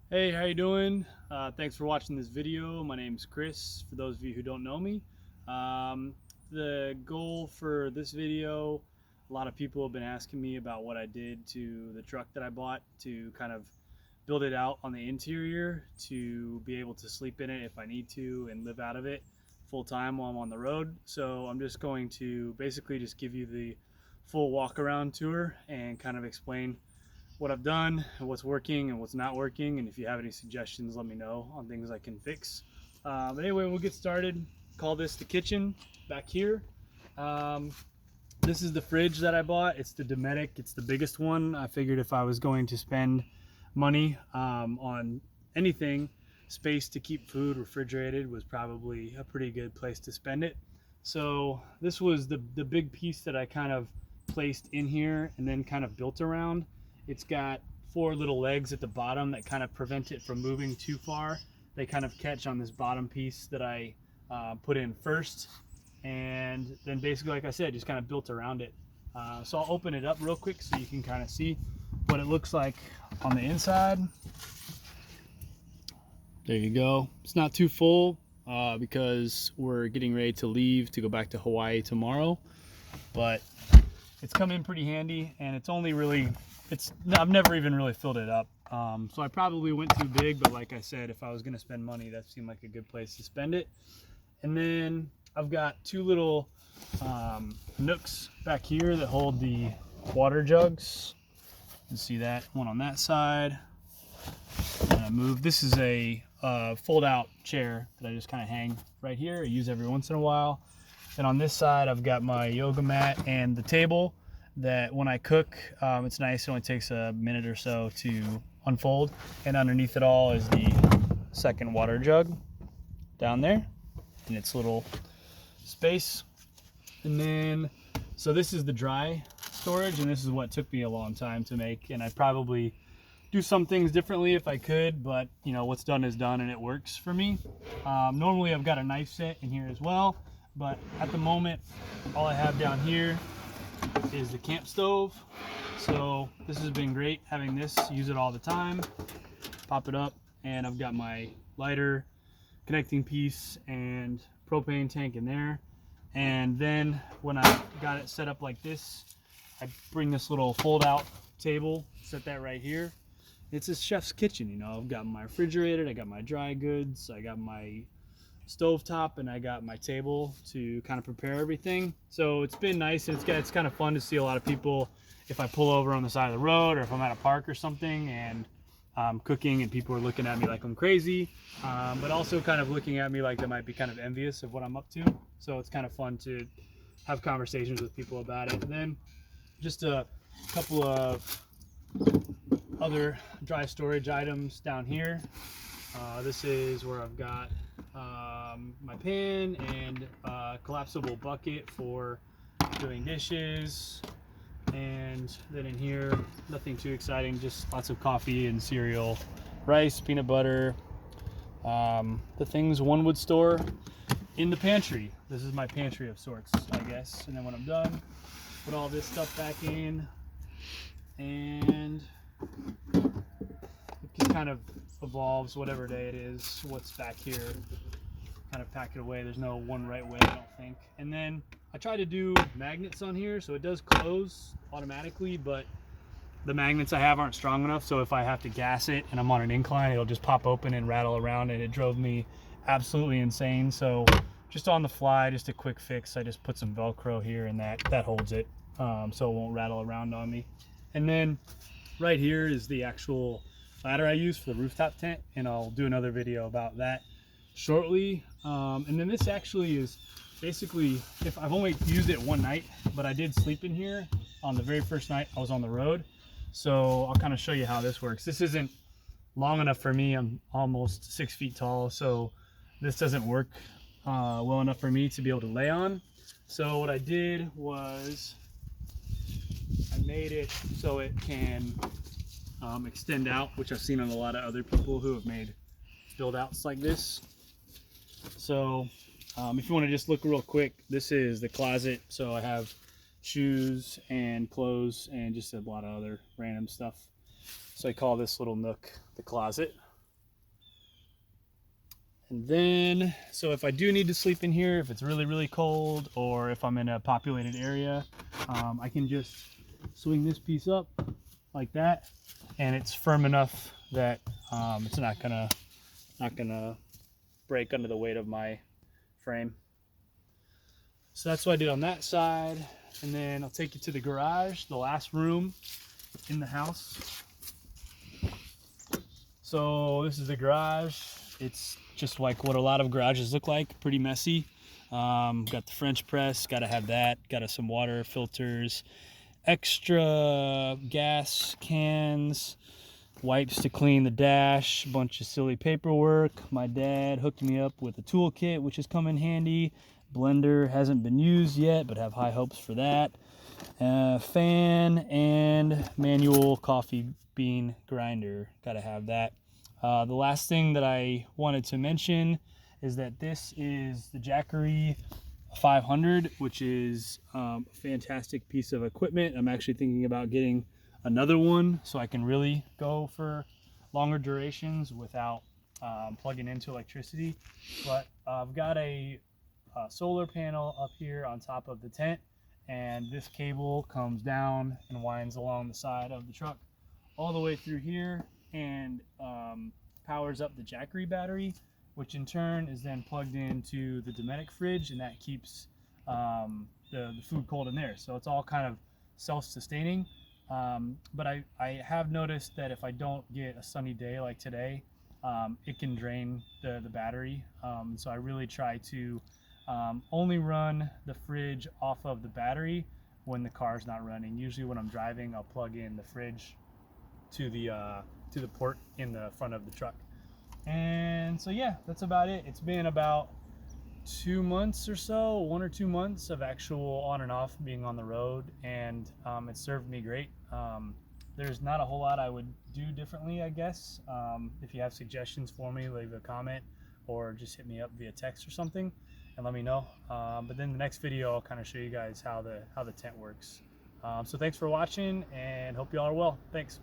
Hey, how you doing? Thanks for watching this video. My name's Chris, for those of you who don't know me. Um, the goal for this video, a lot of people have been asking me about what I did to the truck that I bought to kind of build it out on the interior to be able to sleep in it if I need to and live out of it full time while I'm on the road. So I'm just going to basically just give you the full walk around tour and kind of explain what I've done, what's working and what's not working, and if you have any suggestions, let me know on things I can fix. But anyway, we'll get started. Call this the kitchen back here. Um, this is the fridge that I bought. It's the Dometic. It's the biggest one. I figured if I was going to spend money on anything, space to keep food refrigerated was probably a pretty good place to spend it. So this was the big piece that I kind of placed in here and then kind of built around. It's got four little legs at the bottom that kind of prevent it from moving too far. They kind of catch on this bottom piece that I put in first, and then basically, like I said, just kind of built around it. So I'll open it up real quick so you can kind of see what it looks like on the inside. There you go. It's not too full because we're getting ready to leave to go back to Hawaii tomorrow, but it's come in pretty handy, and it's only really, I've never even really filled it up. So I probably went too big, but like I said, if I was gonna spend money, that seemed like a good place to spend it. And then I've got two little nooks back here that hold the water jugs. You can see that one on that side. And I move. This is a fold-out chair that I just kind of hang right here. I use every once in a while. And on this side, I've got my yoga mat and the table that when I cook, it's nice. It only takes a minute or so to unfold. And underneath it all is the second water jug down there in its little space. And then, so this is the dry storage, and this is what took me a long time to make. And I'd probably do some things differently if I could, but you know, what's done is done and it works for me. Normally I've got a knife set in here as well, but at the moment, all I have down here is the camp stove. So this has been great having this, use it all the time. Pop it up, and I've got my lighter, connecting piece, and propane tank in there. And then when I got it set up like this, I bring this little fold out table, set that right here. It's a chef's kitchen, you know. I've got my refrigerator, I got my dry goods, I got my stove top, and I got my table to kind of prepare everything. So it's been nice, and it's kind of fun to see a lot of people if I pull over on the side of the road or if I'm at a park or something and I'm cooking and people are looking at me like I'm crazy, but also kind of looking at me like they might be kind of envious of what I'm up to. So it's kind of fun to have conversations with people about it. And then just a couple of other dry storage items down here. This is where I've got my pan and a collapsible bucket for doing dishes. And then in here, nothing too exciting, just lots of coffee and cereal, rice, peanut butter, the things one would store in the pantry. This is my pantry of sorts, I guess. And then when I'm done, put all this stuff back in, and it just kind of evolves whatever day it is, what's back here, kind of pack it away. There's no one right way, I don't think. And then I try to do magnets on here, so it does close automatically, but the magnets I have aren't strong enough, so if I have to gas it and I'm on an incline, it'll just pop open and rattle around, and it drove me absolutely insane. So just on the fly, just a quick fix, I just put some Velcro here, and that holds it, so it won't rattle around on me. And then right here is the actual ladder I use for the rooftop tent, and I'll do another video about that shortly. And then this actually is basically, if I've only used it one night, but I did sleep in here on the very first night I was on the road. So I'll kind of show you how this works. This isn't long enough for me. I'm almost 6 feet tall, so this doesn't work well enough for me to be able to lay on. So what I did was I made it so it can extend out, which I've seen on a lot of other people who have made build outs like this. So if you want to just look real quick, this is the closet. So I have shoes and clothes and just a lot of other random stuff. So I call this little nook the closet. And then, so if I do need to sleep in here, if it's really cold, or if I'm in a populated area, I can just swing this piece up like that, and it's firm enough that it's not gonna break under the weight of my frame. So that's what I did on that side. And then I'll take you to the garage, the last room in the house. So this is the garage. It's just like what a lot of garages look like, pretty messy. Got the French press, gotta have that. Got some water filters, extra gas cans, wipes to clean the dash, a bunch of silly paperwork. My dad hooked me up with a toolkit, which has come in handy. Blender hasn't been used yet, but have high hopes for that. Fan and manual coffee bean grinder, gotta have that. The last thing that I wanted to mention is that this is the Jackery 500, which is a fantastic piece of equipment. I'm actually thinking about getting another one so I can really go for longer durations without plugging into electricity. But I've got a solar panel up here on top of the tent, and this cable comes down and winds along the side of the truck all the way through here, and powers up the Jackery battery, which in turn is then plugged into the Dometic fridge, and that keeps the food cold in there. So it's all kind of self-sustaining. But I have noticed that if I don't get a sunny day like today, it can drain the battery. So I really try to only run the fridge off of the battery when the car's not running. Usually when I'm driving, I'll plug in the fridge to the port in the front of the truck. And so yeah, that's about it. It's been about 2 months or so, 1 or 2 months of actual on and off being on the road, and it served me great. There's not a whole lot I would do differently, I guess. If you have suggestions for me, leave a comment or just hit me up via text or something and let me know. But then the next video, I'll kind of show you guys how the tent works. So thanks for watching, and hope you all are well. Thanks.